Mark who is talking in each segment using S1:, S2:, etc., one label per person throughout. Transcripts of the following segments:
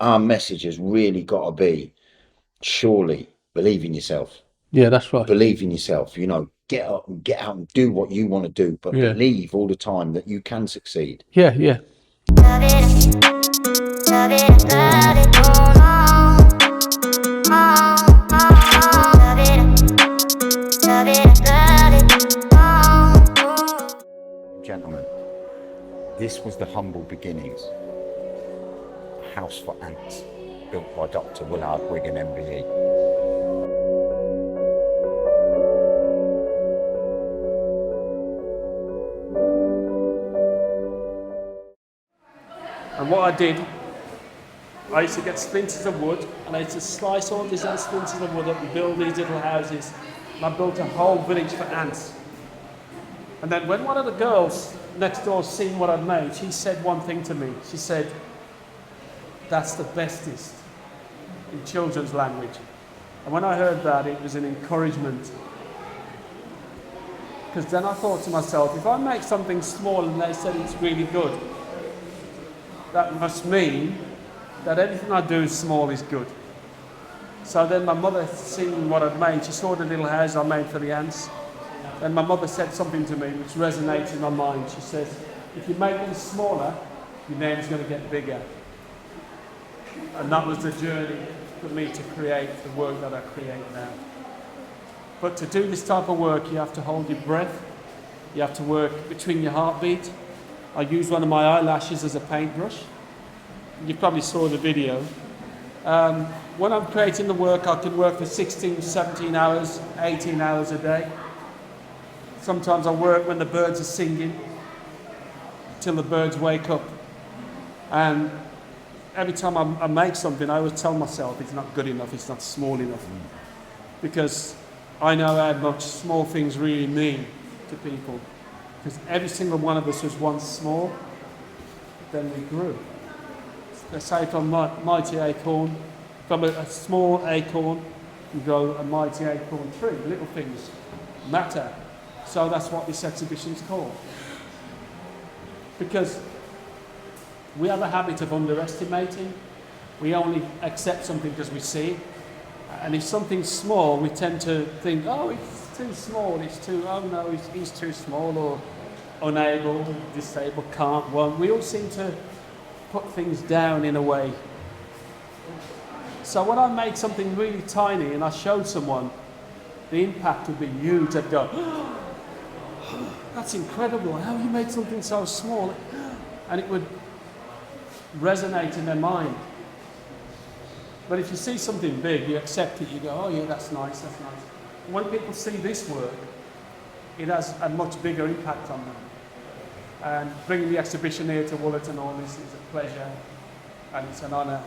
S1: our message has really got to be, surely, believe in yourself.
S2: Yeah, that's right.
S1: Believe in yourself, you know, get up and get out and do what you want to do, but believe all the time that you can succeed.
S2: Yeah, yeah.
S1: Gentlemen, this was the humble beginnings. A house for ants, built by Dr. Willard, Wigan, MBE.
S3: And what I did, I used to get splinters of wood, and I used to slice all these little splinters of wood up and build these little houses. And I built a whole village for ants. And then when one of the girls next door seen what I'd made, she said one thing to me. She said, "That's the bestest," in children's language. And when I heard that, it was an encouragement. Because then I thought to myself, if I make something small and they said it's really good, that must mean that everything I do small is good. So then my mother, seeing what I'd made, she saw the little house I made for the ants. And my mother said something to me which resonates in my mind. She says, if you make them smaller, your name's going to get bigger. And that was the journey for me to create the work that I create now. But to do this type of work, you have to hold your breath. You have to work between your heartbeat. I use one of my eyelashes as a paintbrush. You probably saw the video. When I'm creating the work, I can work for 16, 17 hours, 18 hours a day. Sometimes I work when the birds are singing, till the birds wake up. And every time I make something, I always tell myself it's not good enough, it's not small enough. Because I know how much small things really mean to people. Because every single one of us was once small, then we grew. Let's say from a mighty acorn, from a small acorn, you grow a mighty acorn tree. Little things matter. So that's what this exhibition's called. Because we have a habit of underestimating. We only accept something because we see it. And if something's small, we tend to think, oh, it's too small, oh no, he's too small, or unable, disabled, can't, won't. We all seem to put things down in a way. So when I make something really tiny and I showed someone, the impact would be huge. They'd go, oh, that's incredible, how you made something so small? And it would resonate in their mind. But if you see something big, you accept it, you go, oh yeah, that's nice, that's nice. When people see this work, it has a much bigger impact on them. And bringing the exhibition here to Willard and all this is a pleasure, and it's an honour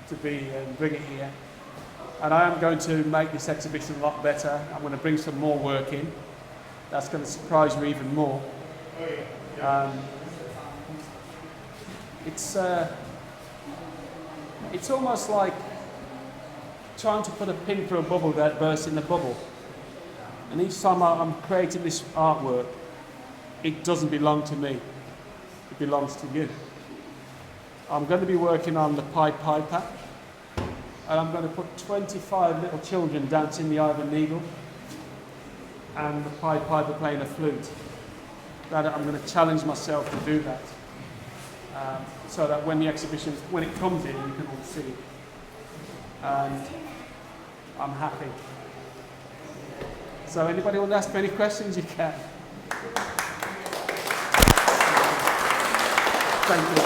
S3: to bring it here. And I am going to make this exhibition a lot better. I'm going to bring some more work in. That's going to surprise you even more. It's almost like trying to put a pin through a bubble that bursts in the bubble. And each time I'm creating this artwork, it doesn't belong to me. It belongs to you. I'm going to be working on the Pied Piper, and I'm going to put 25 little children dancing the Ivan Needle, and the Pied Piper playing a flute. That I'm going to challenge myself to do that, so that when the exhibition, when it comes in, you can all see it. And I'm happy. So anybody want to ask me any questions, you can. Thank you.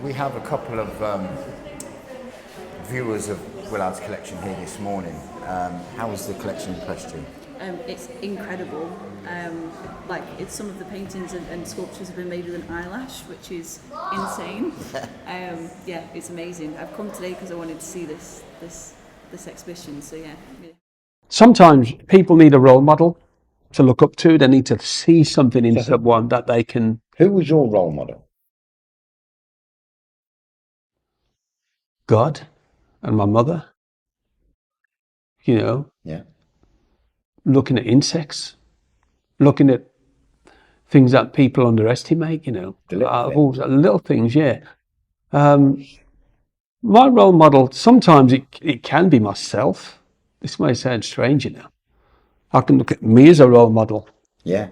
S1: We have a couple of viewers of Willard's collection here this morning. How was the collection impressed you?
S4: It's incredible. It's some of the paintings and sculptures have been made with an eyelash, which is insane. Yeah, it's amazing. I've come today because I wanted to see this exhibition. So yeah.
S2: Sometimes people need a role model to look up to. They need to see something in someone that they can.
S1: Who was your role model?
S2: God and my mother. You know.
S1: Yeah.
S2: Looking at insects, looking at things that people underestimate, you know.
S1: The little things.
S2: Little things, yeah. My role model, sometimes it can be myself. This may sound strange, you know. I can look at me as a role model
S1: Yeah.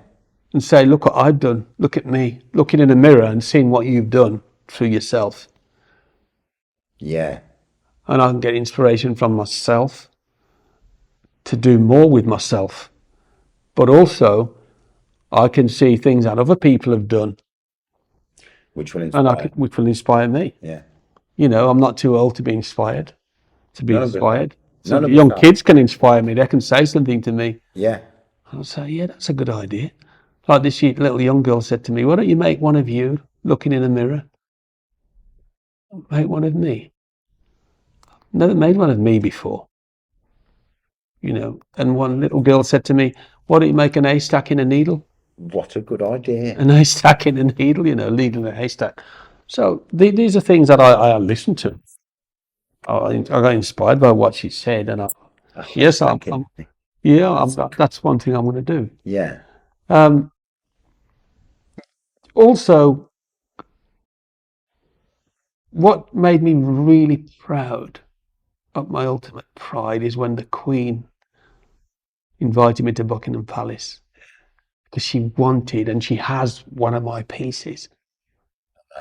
S2: and say, look what I've done. Look at me. Looking in a mirror and seeing what you've done through yourself.
S1: Yeah.
S2: And I can get inspiration from myself to do more with myself. But also, I can see things that other people have done,
S1: Which will inspire.
S2: which will inspire me.
S1: Yeah.
S2: You know, I'm not too old to be inspired.
S1: None of us are.
S2: So
S1: None of
S2: young
S1: us are.
S2: kids can inspire me. They can say something to me.
S1: Yeah.
S2: I'll say, yeah, that's a good idea. Like this little young girl said to me, why don't you make one of you looking in a mirror? Make one of me. Never made one of me before. You know, and one little girl said to me, why don't you make an haystack in a needle?
S1: What a good idea.
S2: An haystack in a needle, you know, needle in a haystack. So these are things that I listen to. I got inspired by what she said, and that's one thing I'm going to do.
S1: Yeah.
S2: Also, what made me really proud of my ultimate pride is when the Queen invited me to Buckingham Palace, because she wanted, and she has one of my pieces,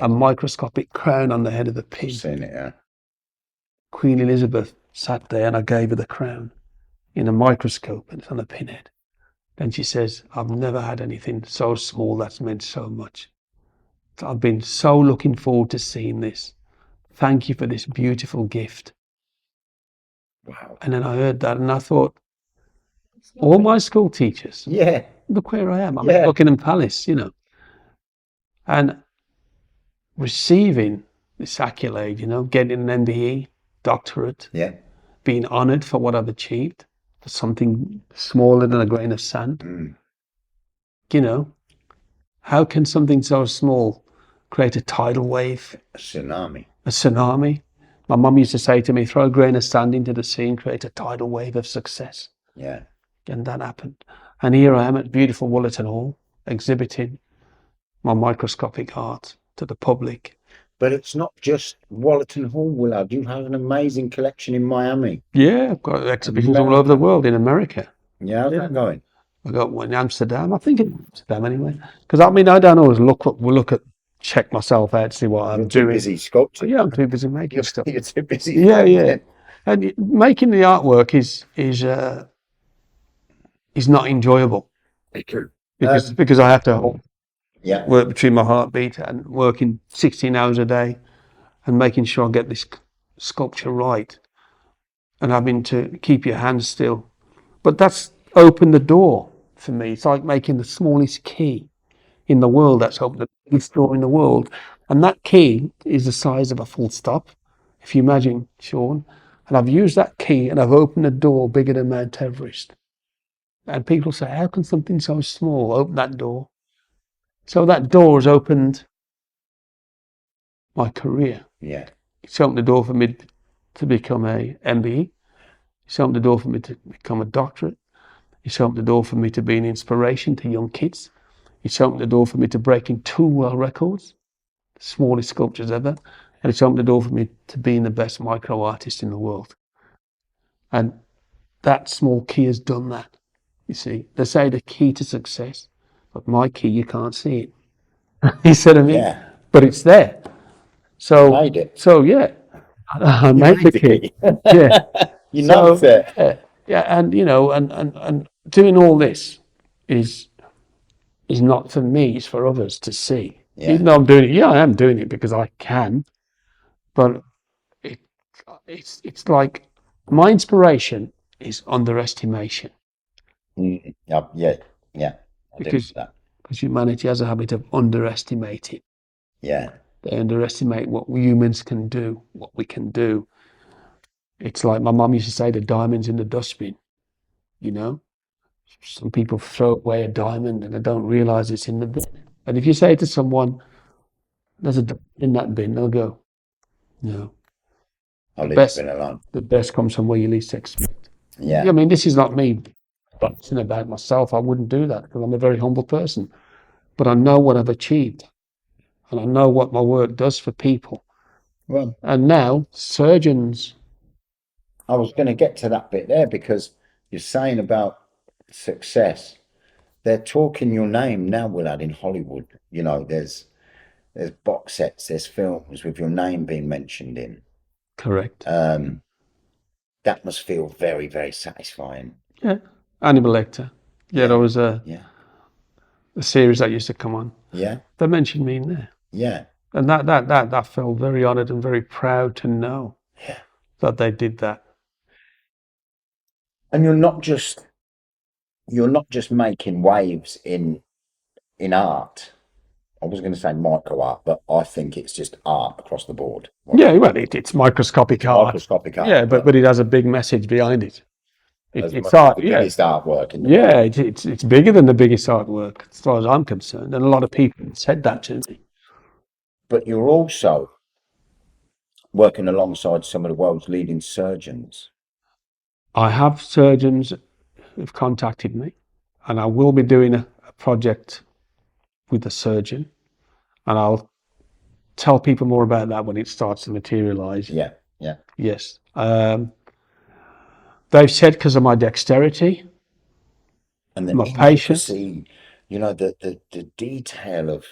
S2: a microscopic crown on the head of the pin.
S1: I've seen it, yeah.
S2: Queen Elizabeth sat there and I gave her the crown in a microscope, and it's on a pinhead. Then she says, I've never had anything so small that's meant so much. I've been so looking forward to seeing this. Thank you for this beautiful gift.
S1: Wow.
S2: And then I heard that and I thought, all my school teachers,
S1: Yeah.
S2: look where I am. I'm at Buckingham Palace, you know. And receiving this accolade, you know, getting an MBE, doctorate,
S1: Yeah.
S2: being honoured for what I've achieved, for something smaller than a grain of sand. You know, how can something so small create a tidal wave?
S1: A tsunami.
S2: A tsunami. My mum used to say to me, throw a grain of sand into the sea and create a tidal wave of success.
S1: Yeah.
S2: And that happened. And here I am at beautiful Wollerton Hall, exhibiting my microscopic art to the public.
S1: But it's not just Wollerton Hall, Willard. You have an amazing collection in Miami.
S2: Yeah, I've got exhibitions all over the world, in America.
S1: Yeah, how's that going?
S2: I got one in Amsterdam. I think in Amsterdam anyway. Because I don't always check myself out, see what I'm
S1: Too
S2: doing.
S1: busy sculpting.
S2: Yeah, I'm too busy making stuff.
S1: You're too busy.
S2: Yeah. And making the artwork is not enjoyable because I have to work between my heartbeat and working 16 hours a day and making sure I get this sculpture right and having to keep your hands still. But that's opened the door for me. It's like making the smallest key in the world. That's opened the biggest door in the world. And that key is the size of a full stop, if you imagine, Sean. And I've used that key and I've opened a door bigger than Mount Everest. And people say, how can something so small open that door? So that door has opened my career.
S1: Yeah.
S2: It's opened the door for me to become a MBE. It's opened the door for me to become a doctorate. It's opened the door for me to be an inspiration to young kids. It's opened the door for me to breaking 2 world records, the smallest sculptures ever. And it's opened the door for me to being the best micro artist in the world. And that small key has done that. You see, they say the key to success, but my key, you can't see it. You see what I mean?
S1: Yeah.
S2: But it's there. So,
S1: You made it.
S2: So yeah, I made the key. Yeah.
S1: You know it.
S2: Yeah, and you know, and doing all this is not for me, it's for others to see.
S1: Yeah.
S2: Even though I'm doing it, I am doing it because I can, but it's like my inspiration is underestimation.
S1: Yeah. I do that.
S2: Because humanity has a habit of underestimating.
S1: Yeah.
S2: They underestimate what humans can do, what we can do. It's like my mum used to say, the diamond's in the dustbin, you know? Some people throw away a diamond and they don't realise it's in the bin. And if you say to someone, there's a diamond in that bin, they'll go, no.
S1: I'll leave the bin alone.
S2: The best comes from where you least expect.
S1: Yeah.
S2: I mean, this is not me boasting about myself. I wouldn't do that because I'm a very humble person. but I know what I've achieved, and I know what my work does for people.
S1: Well,
S2: And now surgeons,
S1: I was going to get to that bit there because you're saying about success. They're talking your name now, Willard, in Hollywood. You know, there's box sets, there's films with your name being mentioned in.
S2: correct?
S1: That must feel very, very satisfying.
S2: Yeah, Hannibal Lecter. Yeah, there was a
S1: Yeah,
S2: series that used to come on.
S1: yeah,
S2: They mentioned me in there,
S1: yeah,
S2: and that felt very honoured and very proud to know
S1: yeah.
S2: that they did that.
S1: And you're not just making waves in art. I was going to say micro art, but I think it's just art across the board.
S2: Yeah, well, it's microscopic art.
S1: Microscopic art.
S2: Yeah, but it has a big message behind it.
S1: As
S2: It's
S1: much as
S2: art.
S1: the
S2: Yeah,
S1: biggest artwork in the
S2: yeah,
S1: world.
S2: it's bigger than the biggest artwork as far as I'm concerned, and a lot of people said that to me.
S1: But you're also working alongside some of the world's leading surgeons.
S2: I have surgeons who've contacted me, and I will be doing a project with a surgeon, and I'll tell people more about that when it starts to materialize.
S1: Yeah, yeah.
S2: Yes. They've said because of my dexterity,
S1: And the
S2: my patience.
S1: intricacy, you know, the detail of,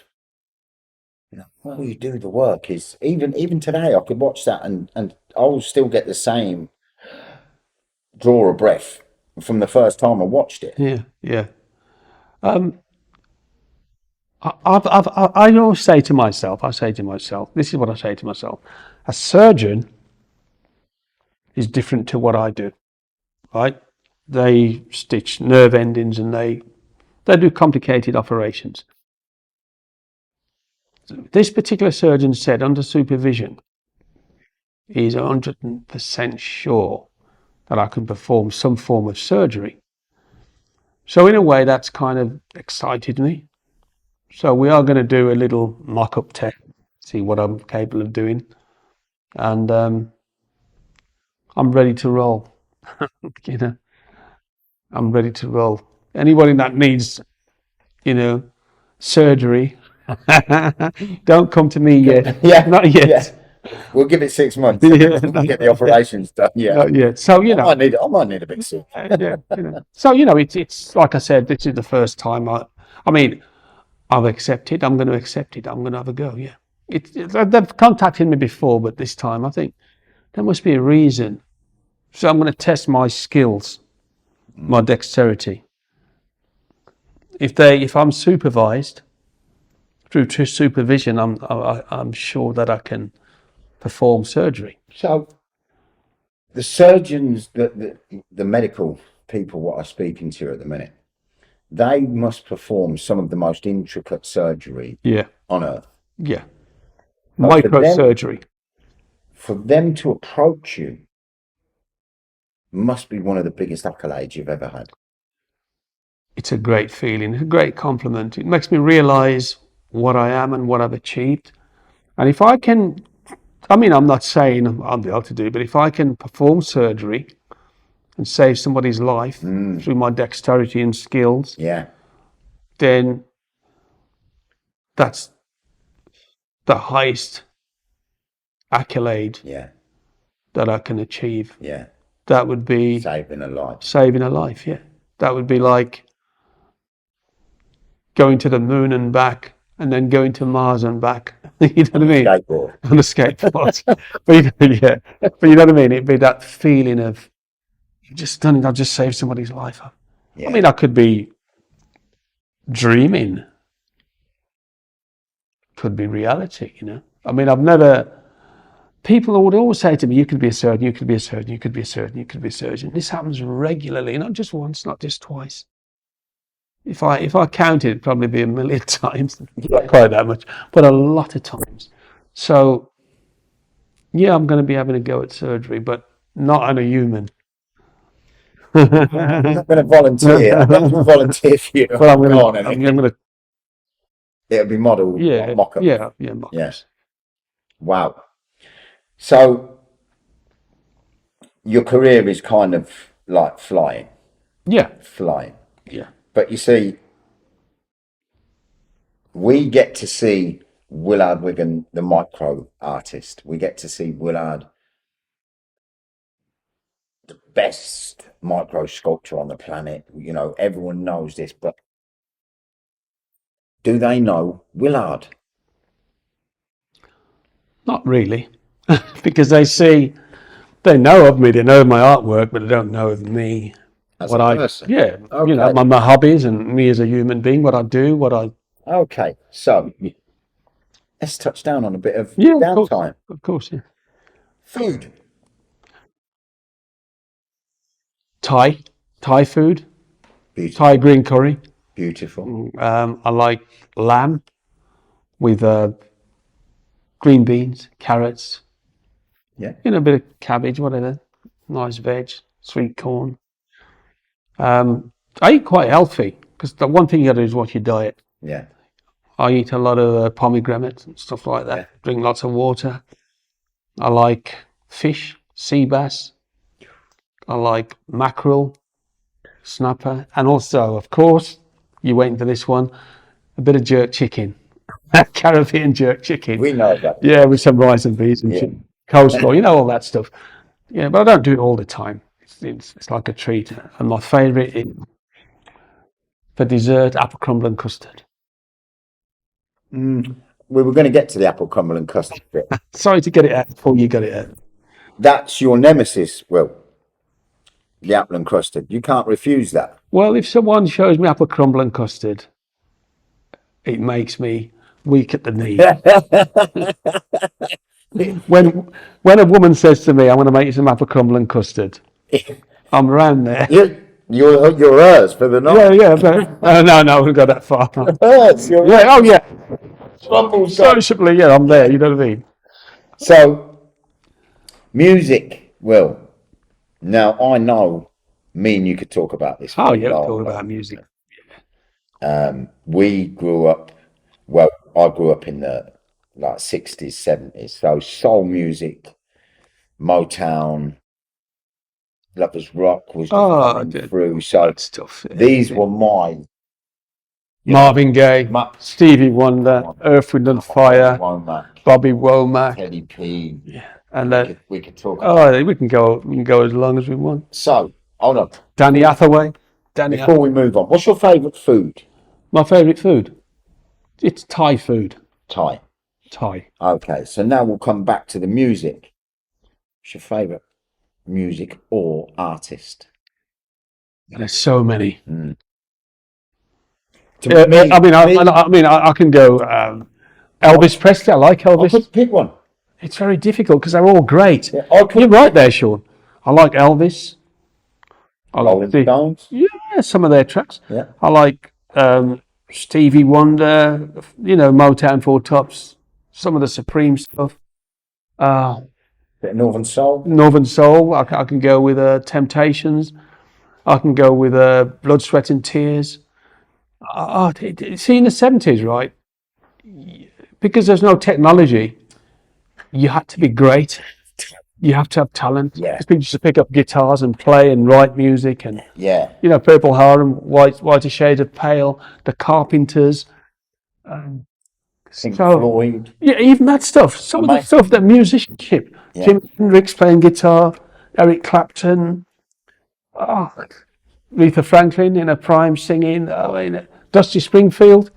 S1: you know, how you do the work is even today I could watch that and I'll still get the same draw a breath from the first time I watched it.
S2: Yeah, yeah. I always say to myself, this is what I say to myself: a surgeon is different to what I do, right? They stitch nerve endings and they do complicated operations. This particular surgeon said, under supervision, he's 100% sure that I can perform some form of surgery. So in a way, that's kind of excited me. So we are going to do a little mock-up test, see what I'm capable of doing, and I'm ready to roll. You know, I'm ready to roll. Anybody that needs, you know, surgery, don't come to me yet.
S1: Yeah,
S2: Not yet.
S1: yeah. We'll give it 6 months.
S2: Yeah,
S1: We'll get the operations done. Yeah,
S2: Not yet. So you know,
S1: I might need a bit soon.
S2: yeah. You know. So you know, it's like I said, this is the first time I mean, I've accepted. I'm going to accept it. I'm going to have a go. Yeah. They've contacted me before, but this time I think there must be a reason. So I'm going to test my skills, my dexterity. If I'm supervised through supervision, I'm sure that I can perform surgery.
S1: So the surgeons, the medical people, what I'm speaking to at the minute, they must perform some of the most intricate surgery
S2: Yeah.
S1: on earth.
S2: Yeah.
S1: But for them-
S2: Microsurgery.
S1: For them to approach you must be one of the biggest accolades you've ever had.
S2: It's a great feeling, a great compliment. It makes me realize what I am and what I've achieved. And if I can, I mean, I'm not saying I'll be able to do it, but if I can perform surgery and save somebody's life through my dexterity and skills,
S1: Yeah,
S2: then that's the highest accolade
S1: yeah,
S2: that I can achieve.
S1: yeah.
S2: That would be
S1: Saving a life.
S2: saving a life, yeah. That would be like going to the moon and back, and then going to Mars and back. You know what I mean?
S1: Skateboard.
S2: On a skateboard. But you know, yeah. But you know what I mean? It'd be that feeling of you've just done it. I've just saved somebody's life.
S1: Yeah.
S2: I mean, I could be dreaming. Could be reality, you know. I mean, I've never. People would always say to me, "You could be a surgeon. You could be a surgeon. You could be a surgeon. You could be a surgeon." This happens regularly, not just once, not just twice. If I counted, it'd probably be 1,000,000 times. Not quite that much, but a lot of times. So, yeah, I'm going to be having a go at surgery, but not on a human.
S1: I'm not going to volunteer. I'm not going to volunteer for you.
S2: But I'm going to.
S1: It'll be model
S2: Yeah,
S1: mock-up.
S2: yeah,
S1: Yeah.
S2: mock-ups.
S1: Wow. So your career is kind of like flying.
S2: Yeah,
S1: Flying.
S2: yeah,
S1: But you see, we get to see Willard Wigan, the micro artist. We get to see Willard, the best micro sculptor on the planet. You know, everyone knows this, but do they know Willard?
S2: Not really, because they know of me, they know of my artwork, but they don't know of me.
S1: As
S2: what
S1: a
S2: I,
S1: person?
S2: yeah,
S1: Okay.
S2: you know, my hobbies and me as a human being, what I do, what I.
S1: Okay, so let's touch down on a bit of
S2: Yeah,
S1: downtime.
S2: Of course, yeah.
S1: Food.
S2: Thai food,
S1: Beautiful.
S2: Thai green curry.
S1: Beautiful.
S2: I like lamb with green beans, carrots.
S1: Yeah.
S2: You know, a bit of cabbage, whatever. Nice veg, sweet corn. I eat quite healthy because the one thing you got to do is watch your diet.
S1: Yeah.
S2: I eat a lot of pomegranates and stuff like that.
S1: Yeah.
S2: Drink lots of water. I like fish, sea bass. I like mackerel, snapper, and also, of course, you wait for this one, a bit of jerk chicken. Caribbean jerk chicken.
S1: We know that.
S2: Yeah, with some rice and beans and coleslaw, you know, all that stuff. Yeah, but I don't do it all the time. It's like a treat. And my favourite is, for dessert, apple crumble and custard.
S1: We were going to get to the apple crumble and custard bit.
S2: Sorry to get it out before you got it out.
S1: That's your nemesis, Will. The apple and custard. You can't refuse that.
S2: Well, if someone shows me apple crumble and custard, it makes me weak at the knee. when a woman says to me, "I'm going to make you some apple crumble and custard," I'm around there.
S1: You're hers for the night.
S2: Yeah. But, no, we've got that far.
S1: Hers.
S2: Yeah.
S1: Crumble.
S2: Sociably, yeah, I'm there. You know what I mean?
S1: So, music, Will. Now, I know me and you could talk about this.
S2: Oh, yeah, talk about music.
S1: We grew up, well, I grew up in the 60s, 70s. So soul music, Motown, Lovers Rock was coming through. So
S2: stuff.
S1: These were my...
S2: Marvin Gaye, Stevie Wonder, Earth, Wind and Fire,
S1: Womack,
S2: Bobby Womack,
S1: Teddy P.
S2: Yeah, and
S1: we could talk about
S2: we can go as long as we want.
S1: So, hold on.
S2: Danny Hathaway.
S1: Before we move on, what's your favourite food?
S2: My favourite food? It's Thai food.
S1: Thai. Okay, so now we'll come back to the music. What's your favourite music or artist?
S2: There's so many. I can go Elvis Presley. I like Elvis.
S1: Pick one.
S2: It's very difficult because they're all great.
S1: Yeah,
S2: you're right there, Sean. I like Elvis. I
S1: Rolling Stones.
S2: Yeah, some of their tracks.
S1: Yeah.
S2: I like Stevie Wonder. You know, Motown Four Tops. Some of the Supreme stuff.
S1: Bit of Northern Soul.
S2: Northern Soul. I can go with Temptations. I can go with Blood, Sweat and Tears. See, in the 70s, right? Because there's no technology, you had to be great. You have to have talent.
S1: Yeah.
S2: Because people used to pick up guitars and play and write music and
S1: Yeah.
S2: you know, Purple Heart, Whiter Shades of Pale, the Carpenters.
S1: Floyd.
S2: Yeah, even that stuff. Some of the stuff, that musicianship.
S1: Yeah.
S2: Jimi Hendrix playing guitar, Eric Clapton, Aretha Franklin in her prime singing, Dusty Springfield,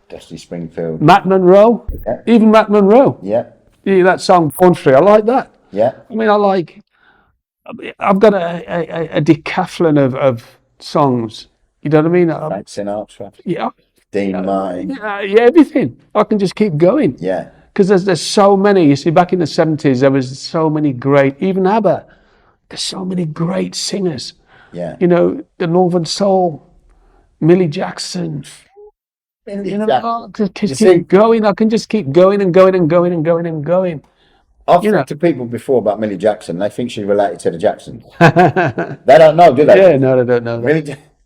S2: Matt Monro, even Matt Monro.
S1: Yeah.
S2: Yeah, that song Born Free, I like that.
S1: Yeah.
S2: I mean, I've got a decathlon of songs. You know what I mean?
S1: Frank Sinatra.
S2: Yeah.
S1: Dean Martin.
S2: Yeah, everything. I can just keep going.
S1: Yeah.
S2: Because there's so many. You see, back in the 70s, there was so many great, even ABBA, there's so many great singers.
S1: Yeah.
S2: You know, the Northern Soul, Millie Jackson. You know, I keep going. I can just keep going and going and going and going and going.
S1: I've talked to people before about Millie Jackson. They think she's related to the Jacksons. They don't know, do they?
S2: Yeah, no, they don't know.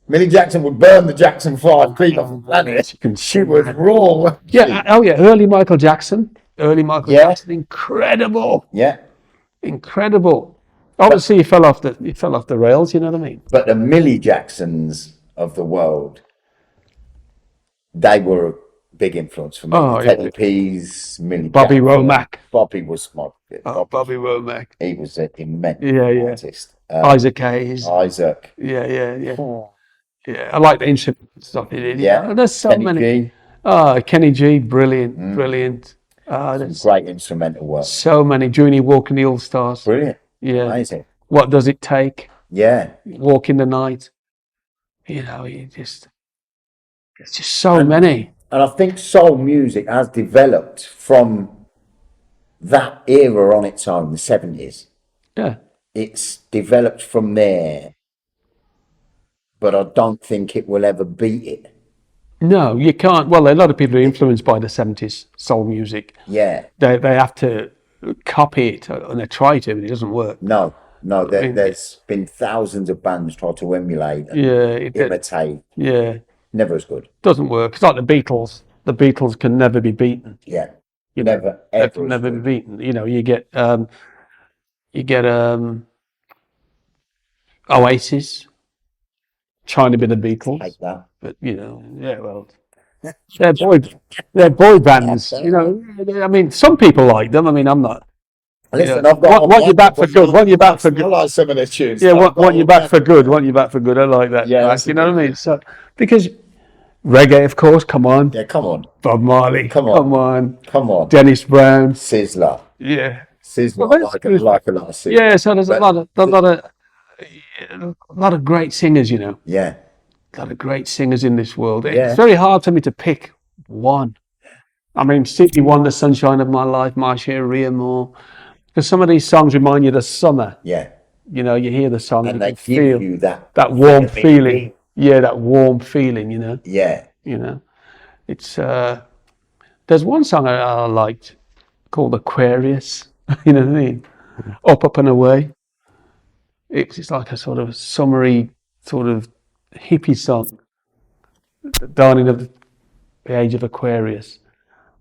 S1: Millie Jackson would burn the Jackson 5 feet off the planet. She was raw.
S2: Yeah, early Michael Jackson. Jackson, incredible.
S1: Yeah.
S2: Incredible. Obviously, he fell off the rails, you know what I mean?
S1: But the Millie Jacksons of the world, they were big influence for me.
S2: Oh,
S1: Teddy P's, Millie
S2: Bobby
S1: Jackson.
S2: Womack.
S1: Bobby was my.
S2: Bobby Womack.
S1: He was an immense artist.
S2: Isaac Hayes.
S1: Isaac.
S2: Yeah. Yeah, I like the instrument stuff he did.
S1: Yeah.
S2: There's so
S1: Kenny
S2: many.
S1: G.
S2: Oh, Kenny G, brilliant. There's
S1: Great instrumental work.
S2: so many. Junior Walk in the All Stars.
S1: Brilliant.
S2: Yeah.
S1: Amazing.
S2: What Does It Take?
S1: Yeah.
S2: Walk in the Night. There's just so many.
S1: And I think soul music has developed from that era on its own, the 70s.
S2: Yeah.
S1: It's developed from there, but I don't think it will ever beat it.
S2: No, you can't. Well, a lot of people are influenced by the 70s soul music.
S1: Yeah.
S2: They have to copy it, and they try to, but it doesn't work.
S1: No, there's been thousands of bands try to emulate and imitate.
S2: Yeah.
S1: Never as good.
S2: Doesn't work. It's like the Beatles. The Beatles can never be beaten.
S1: Yeah.
S2: Never be beaten. You get Oasis trying to be the Beatles.
S1: Like that.
S2: But they're boy bands. I mean, some people like them. I mean, I'm not.
S1: Listen, I've got
S2: want you back for good. Want you back for good.
S1: I like some of their tunes.
S2: Yeah, want you back for good. Want you back for good. I like that.
S1: Yeah,
S2: you know what I mean. So because reggae, of course. Come on.
S1: Yeah, come on.
S2: Bob Marley.
S1: Come on.
S2: Dennis Brown.
S1: Sizzler.
S2: Yeah.
S1: Sizzler.
S2: Well,
S1: like a lot of Sizzler.
S2: Yeah. So there's a lot of great singers.
S1: Yeah.
S2: A lot of great singers in this world.
S1: Yeah.
S2: It's very hard for me to pick one. I mean, Stevie Wonder, Sunshine of My Life, Marcia Ria Moore. Because some of these songs remind you of the summer.
S1: Yeah.
S2: You hear the song
S1: and
S2: you
S1: they
S2: can
S1: give
S2: feel
S1: you that
S2: warm feeling. Yeah, that warm feeling,
S1: Yeah.
S2: It's there's one song I liked called Aquarius. You know what I mean? Up and Away. It's like a sort of summery, sort of hippie song. The dawning of the age of Aquarius.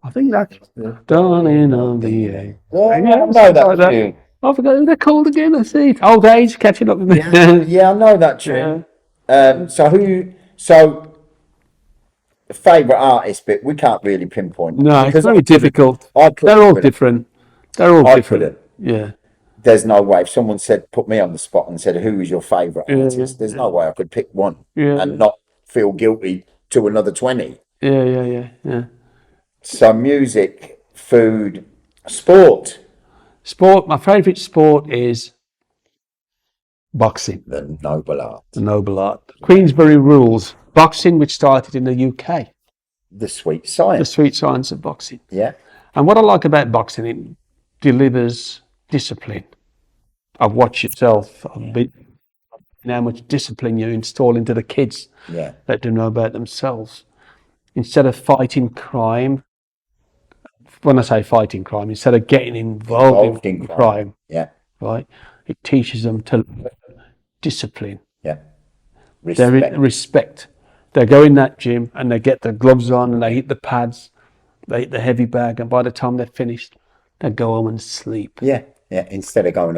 S2: I think that's the dawning of the age.
S1: Yeah, I know that tune.
S2: I forgot who they're called again. I see. Old age catching up with me.
S1: Yeah, I know that tune. So favourite artist, but we can't really pinpoint.
S2: No, it's very difficult. They're all different.
S1: Couldn't.
S2: Yeah.
S1: There's no way. If someone put me on the spot and said, "Who is your favourite artist?" There's no way I could pick one and not feel guilty to another 20.
S2: Yeah.
S1: So music, food, sport.
S2: Sport. My favourite sport is boxing.
S1: The noble art.
S2: The noble art. Queensberry rules. Boxing, which started in the UK.
S1: The sweet science.
S2: The sweet science of boxing.
S1: Yeah.
S2: And what I like about boxing, it delivers discipline. I've watched yourself. How much discipline you install into the kids that don't know about themselves. Instead of fighting crime, when I say fighting crime, instead of getting involved in crime, right, it teaches them to discipline.
S1: Yeah.
S2: Respect. They go in that gym and they get the gloves on and they hit the pads, they hit the heavy bag, and by the time they're finished, they go home and sleep.
S1: Yeah. Instead of going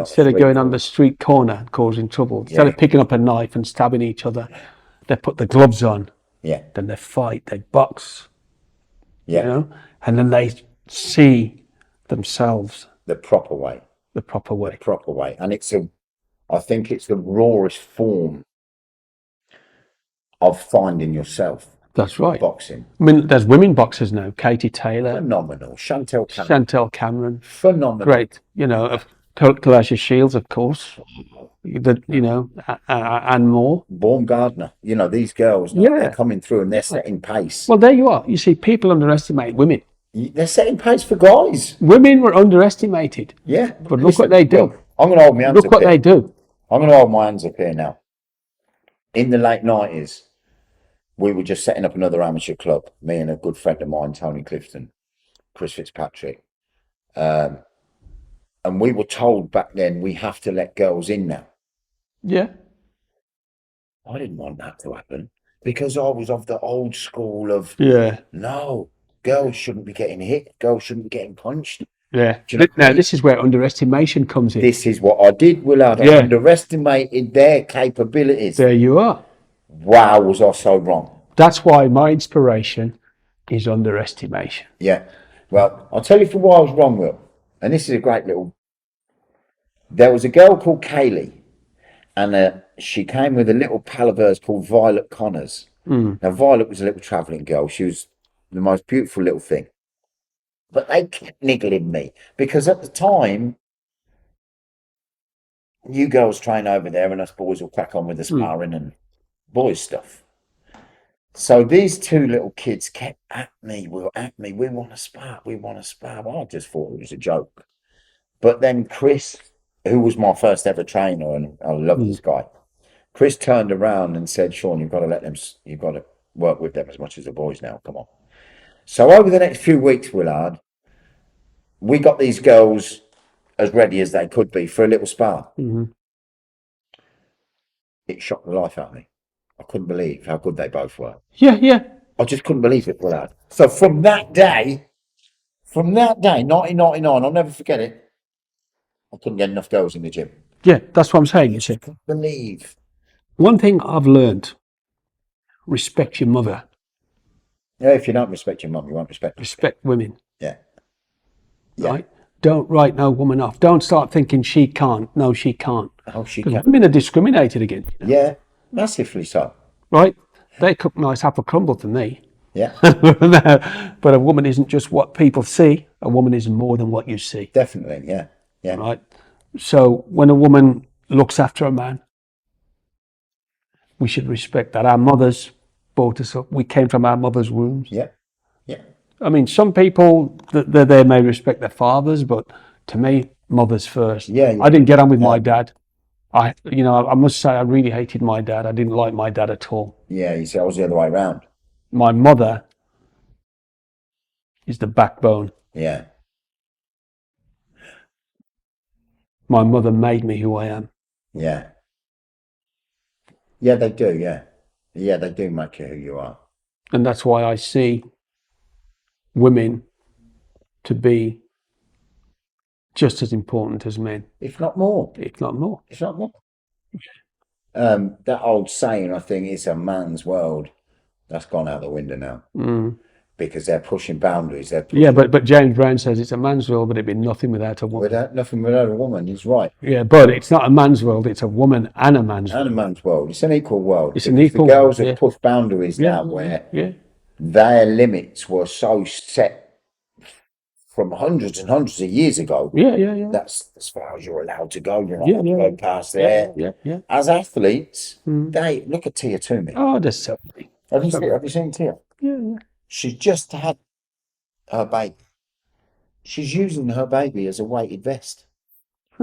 S2: on the street corner and causing trouble, instead of picking up a knife and stabbing each other, they put the gloves on.
S1: Yeah.
S2: Then they fight, they box.
S1: Yeah.
S2: And then they see themselves
S1: the proper way. And I think it's the rawest form of finding yourself.
S2: That's right.
S1: Boxing.
S2: I mean, there's women boxers now. Katie Taylor.
S1: Phenomenal.
S2: Chantel Cameron.
S1: Phenomenal.
S2: Great. Clarissa Shields, of course. And more.
S1: Baumgardner. These girls, they're coming through and they're setting pace.
S2: Well, there you are. You see, people underestimate women.
S1: They're setting pace for guys.
S2: Women were underestimated.
S1: Yeah.
S2: But look what they do.
S1: I'm going to hold my hands up here.
S2: Look what they do.
S1: I'm going to hold my hands up here now. In the late 90s, we were just setting up another amateur club, me and a good friend of mine, Tony Clifton, Chris Fitzpatrick. And we were told back then we have to let girls in now.
S2: Yeah.
S1: I didn't want that to happen because I was of the old school of, no, girls shouldn't be getting hit. Girls shouldn't be getting punched.
S2: Yeah. Now, this is where underestimation comes in.
S1: This is what I did, Willard. I underestimated their capabilities.
S2: There you are.
S1: Wow, was I so wrong.
S2: That's why my inspiration is underestimation.
S1: Yeah. Well, I'll tell you for why I was wrong, Will. And this is a great little. There was a girl called Kaylee, and she came with a little pal of hers called Violet Connors. Now, Violet was a little travelling girl. She was the most beautiful little thing. But they kept niggling me because at the time, you girls train over there and us boys will crack on with the sparring and boys stuff. So these two little kids kept at me, we want to spar, we want to spar. Well, I just thought it was a joke. But then Chris, who was my first ever trainer, and I love this guy, Chris turned around and said, Sean, you've got to work with them as much as the boys now, come on. So over the next few weeks, Willard, we got these girls as ready as they could be for a little spar. It shocked the life out of me. I couldn't believe how good they both were.
S2: Yeah.
S1: I just couldn't believe it, Willard. So from that day, 1999, I'll never forget it, I couldn't get enough girls in the gym.
S2: Yeah, that's what I'm saying, you see.
S1: I couldn't believe.
S2: One thing I've learned, respect your mother.
S1: Yeah, if you don't respect your mum, you won't respect
S2: women.
S1: Yeah.
S2: Right? Don't write no woman off. Don't start thinking she can't. No, she can't.
S1: Oh, she
S2: 'Cause
S1: can.
S2: women are discriminated against.
S1: Yeah, massively so.
S2: Right? They cook nice apple crumble to me.
S1: Yeah,
S2: But a woman isn't just what people see. A woman is more than what you see.
S1: definitely. Yeah.
S2: Right? So when a woman looks after a man, we should respect that. Our mothers brought us up. We came from our mothers' wombs.
S1: Yeah.
S2: I mean, some people, they may respect their fathers, but to me, mothers first.
S1: Yeah.
S2: I didn't get on with my dad. I must say I really hated my dad. I didn't like my dad at all.
S1: Yeah, you see, I was the other way around.
S2: My mother is the backbone.
S1: Yeah.
S2: My mother made me who I am.
S1: Yeah. Yeah, they do, yeah. Yeah, they do make you who you are.
S2: And that's why I see women to be just as important as men.
S1: If not more.
S2: If not more.
S1: If not more. That old saying, I think, it's a man's world. That's gone out the window now. Because they're pushing boundaries.
S2: Yeah, but James Brown says it's a man's world, but it'd be nothing without a woman.
S1: Nothing without a woman, he's right.
S2: Yeah, but it's not a man's world, it's a woman and a man's world.
S1: And a man's world. It's an equal world.
S2: It's an equal
S1: world. The girls
S2: world,
S1: have pushed boundaries now where
S2: Yeah.
S1: their limits were so set from hundreds and hundreds of years ago.
S2: Yeah.
S1: That's as far as you're allowed to go. You're not
S2: Yeah,
S1: allowed to go past there.
S2: Yeah.
S1: As athletes, they look at Tia Toomey.
S2: Oh, there's so many.
S1: Have you seen Tia?
S2: Yeah.
S1: She's just had her baby. She's using her baby as a weighted vest.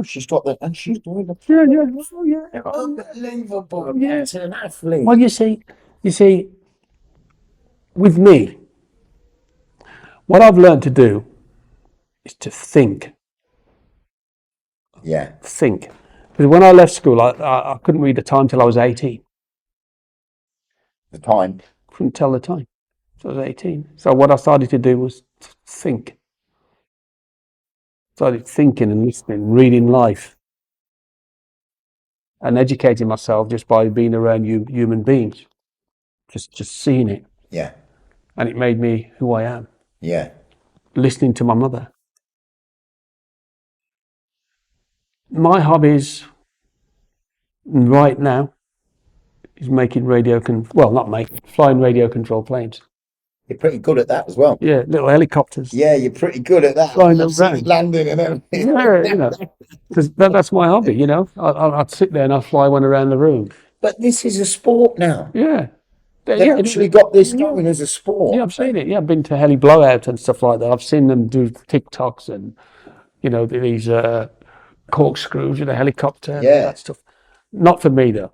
S1: She's got that, and she's doing the
S2: Yeah.
S1: unbelievable.
S2: Yeah.
S1: To an athlete.
S2: Well, you see, with me, what I've learned to do is to think.
S1: Yeah.
S2: Think. Because when I left school, I couldn't read the time till I was 18.
S1: The time.
S2: Couldn't tell the time. So I was 18. So what I started to do was to think. Started thinking and listening, reading life, and educating myself just by being around human beings. Just seeing it.
S1: Yeah.
S2: And it made me who I am.
S1: Yeah.
S2: Listening to my mother. My hobbies right now is making flying radio control planes.
S1: You're pretty good at that as well.
S2: Yeah, little helicopters.
S1: Yeah, you're pretty good at that.
S2: Flying
S1: I've seen
S2: around.
S1: it landing and everything.
S2: Yeah, because that's my hobby, I'd sit there and I'd fly one around the room.
S1: But this is a sport now.
S2: Yeah.
S1: They've actually got this going as a sport.
S2: Yeah, I've seen it. Yeah, I've been to heli blowouts and stuff like that. I've seen them do TikToks and, these corkscrews with a helicopter and that stuff. Not for me, though.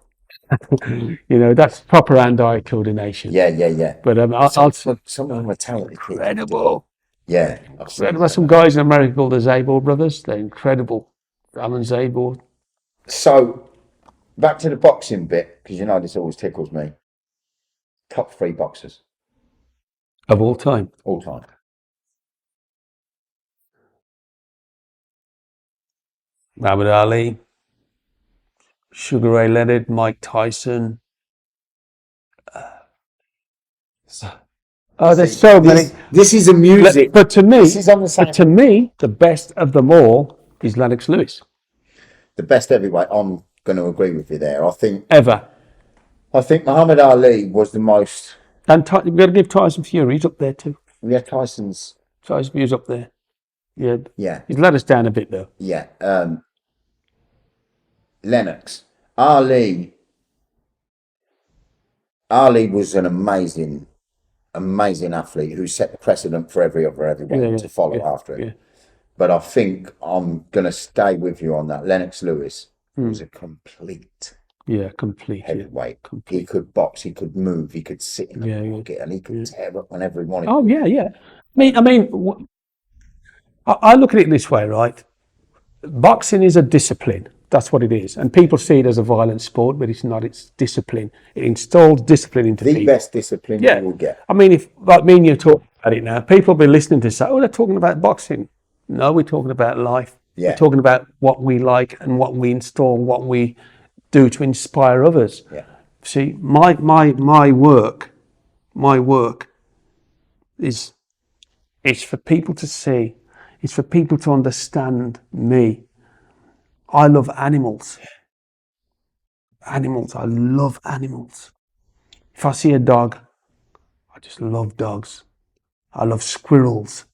S2: That's proper hand-eye coordination.
S1: Yeah.
S2: But
S1: some of them are talented.
S2: Incredible.
S1: Yeah.
S2: There's some guys in America called the Zabel brothers. They're incredible. Alan Zabel.
S1: So, back to the boxing bit, because this always tickles me. Top 3 boxers.
S2: Of all time.
S1: All time.
S2: Muhammad Ali, Sugar Ray Leonard, Mike Tyson, Oh, there's so many.
S1: This is a music.
S2: But to me,
S1: This is on the same.
S2: but to me, the best of them all is Lennox Lewis.
S1: The best heavyweight. I'm going to agree with you there. I think
S2: Ever.
S1: Muhammad Ali was the most.
S2: And you've got to give Tyson Fury, he's up there too.
S1: Yeah, Tyson's.
S2: Tyson Fury's up there. Yeah.
S1: Yeah.
S2: He's let us down a bit though.
S1: Yeah. Lennox. Ali was an amazing athlete who set the precedent for every other heavyweight to follow after him. Yeah. But I think I'm going to stay with you on that. Lennox Lewis was a complete heavyweight. He could box, he could move, he could sit in the pocket, and he could tear up whenever he wanted.
S2: Oh, yeah, yeah. I mean, I look at it this way, right? Boxing is a discipline. That's what it is. And people see it as a violent sport, but it's not. It's discipline. It installs discipline into people.
S1: The best discipline you will get.
S2: I mean, if like me and you talk about it now, people will be listening to say, oh, they're talking about boxing. No, we're talking about life.
S1: Yeah.
S2: We're talking about what we like and what we install, what we do to inspire others.
S1: Yeah.
S2: See, my work is for people to see. It's for people to understand me. I love animals. Animals. I love animals. If I see a dog, I just love dogs. I love squirrels,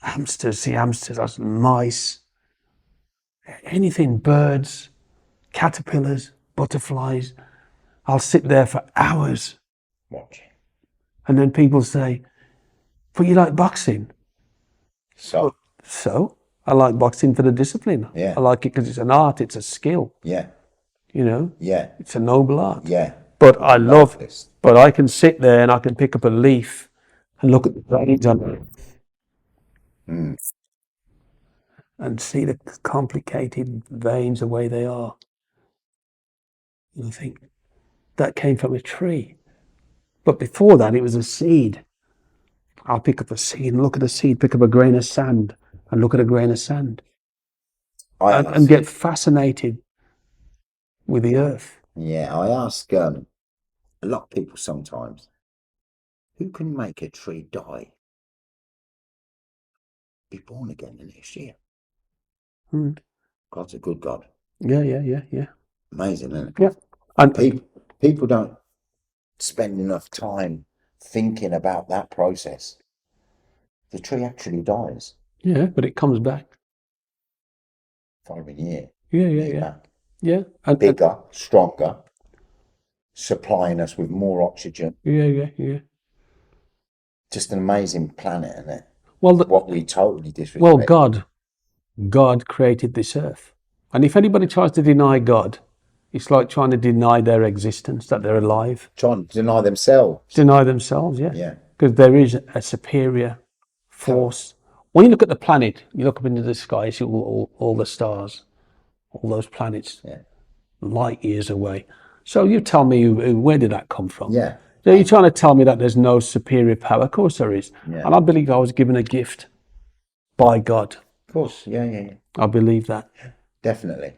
S2: hamsters, mice, anything, birds, caterpillars, butterflies. I'll sit there for hours
S1: watching.
S2: And then people say, but you like boxing? So? I like boxing for the discipline.
S1: Yeah.
S2: I like it because it's an art, it's a skill.
S1: Yeah.
S2: You know?
S1: Yeah.
S2: It's a noble art.
S1: Yeah.
S2: But I love this. But I can sit there and I can pick up a leaf and look at the veins on it. And see the complicated veins the way they are. And I think that came from a tree. But before that, it was a seed. I'll pick up a seed and look at the seed, pick up a grain of sand and look at a grain of sand. And get fascinated with the earth.
S1: Yeah, I ask a lot of people sometimes, who can make a tree die? Be born again the next year. God's a good God.
S2: Yeah.
S1: Amazing, isn't it?
S2: Yeah. And
S1: people don't spend enough time thinking about that process. The tree actually dies.
S2: Yeah, but it comes back.
S1: Following year.
S2: Yeah.
S1: Back.
S2: Yeah.
S1: And bigger, stronger, supplying us with more oxygen.
S2: Yeah.
S1: Just an amazing planet, isn't it?
S2: Well,
S1: what we totally disrespect.
S2: Well, God created this earth. And if anybody tries to deny God, it's like trying to deny their existence, that they're alive.
S1: Trying to deny themselves.
S2: Deny themselves, yeah.
S1: Yeah.
S2: Because there is a superior force. When you look at the planet, you look up into the sky, you see all the stars, all those planets, light years away. So you tell me, where did that come from?
S1: Yeah.
S2: So you're trying to tell me that there's no superior power? Of course there is.
S1: Yeah.
S2: And I believe I was given a gift by God.
S1: Of course, yeah.
S2: I believe that.
S1: Definitely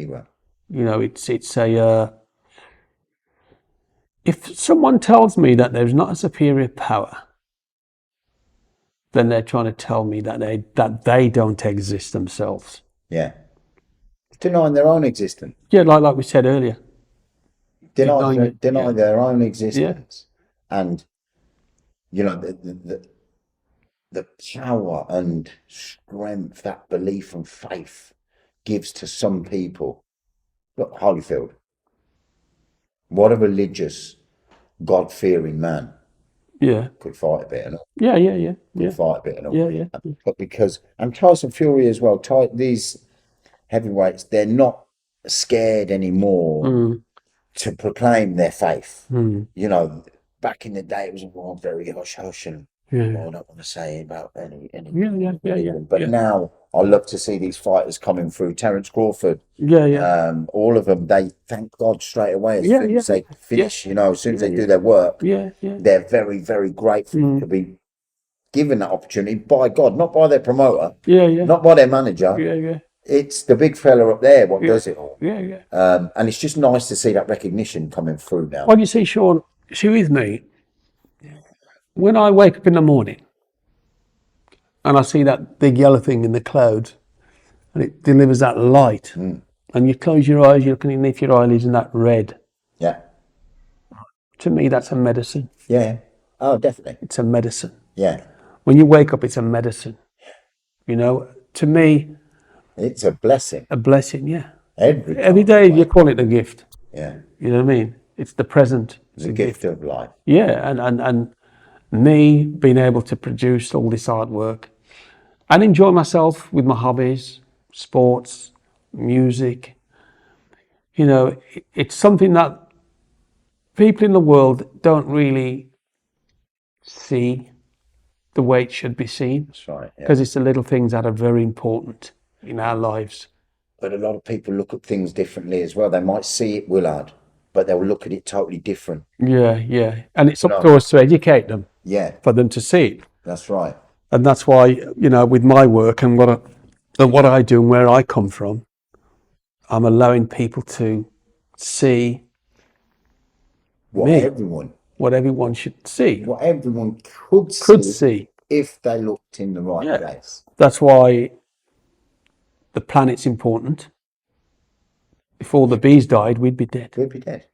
S1: will.
S2: You know, it's a... if someone tells me that there's not a superior power, then they're trying to tell me that they don't exist themselves.
S1: Yeah. Denying their own existence.
S2: Yeah, like we said earlier.
S1: Deny their own existence. Yeah. And, you know, the power and strength that belief and faith gives to some people. Look, Holyfield. What a religious, God-fearing man.
S2: Yeah.
S1: Could fight a bit and all.
S2: Yeah.
S1: Could fight a bit and all.
S2: Yeah.
S1: But and Tyson Fury as well, these heavyweights, they're not scared anymore to proclaim their faith. You know, back in the day, it was all very hush-hush and I don't want to say about any.
S2: Yeah.
S1: But now, I love to see these fighters coming through. Terence Crawford.
S2: Yeah.
S1: All of them, they thank God straight away as soon as they finish, you know, as soon as they do their work.
S2: Yeah.
S1: They're very, very grateful to be given that opportunity by God, not by their promoter.
S2: Yeah.
S1: Not by their manager.
S2: Yeah.
S1: It's the big fella up there what does it all.
S2: Yeah.
S1: And it's just nice to see that recognition coming through now.
S2: Well, you see, Sean, with me, when I wake up in the morning and I see that big yellow thing in the clouds and it delivers that light, and you close your eyes, you're looking underneath your eyelids and that red.
S1: Yeah.
S2: To me, that's a medicine.
S1: Yeah. Oh, definitely.
S2: It's a medicine.
S1: Yeah.
S2: When you wake up, it's a medicine. You know, to me,
S1: it's a blessing.
S2: A blessing, yeah.
S1: Every
S2: day you call it a gift.
S1: Yeah.
S2: You know what I mean? It's the present.
S1: It's a gift of life.
S2: Yeah, and me being able to produce all this artwork and enjoy myself with my hobbies, sports, music. You know, it's something that people in the world don't really see the way it should be seen.
S1: That's right.
S2: Because it's the little things that are very important in our lives.
S1: But a lot of people look at things differently as well. They might see it, Willard, but they'll look at it totally different.
S2: Yeah. And it's up to us to educate them.
S1: Yeah.
S2: For them to see it.
S1: That's right.
S2: And that's why, you know, with my work and what I do and where I come from, I'm allowing people to see
S1: what everyone
S2: should see.
S1: What everyone could see if they looked in the right place.
S2: That's why the planet's important. If all the bees died, we'd be dead.
S1: We'd be dead.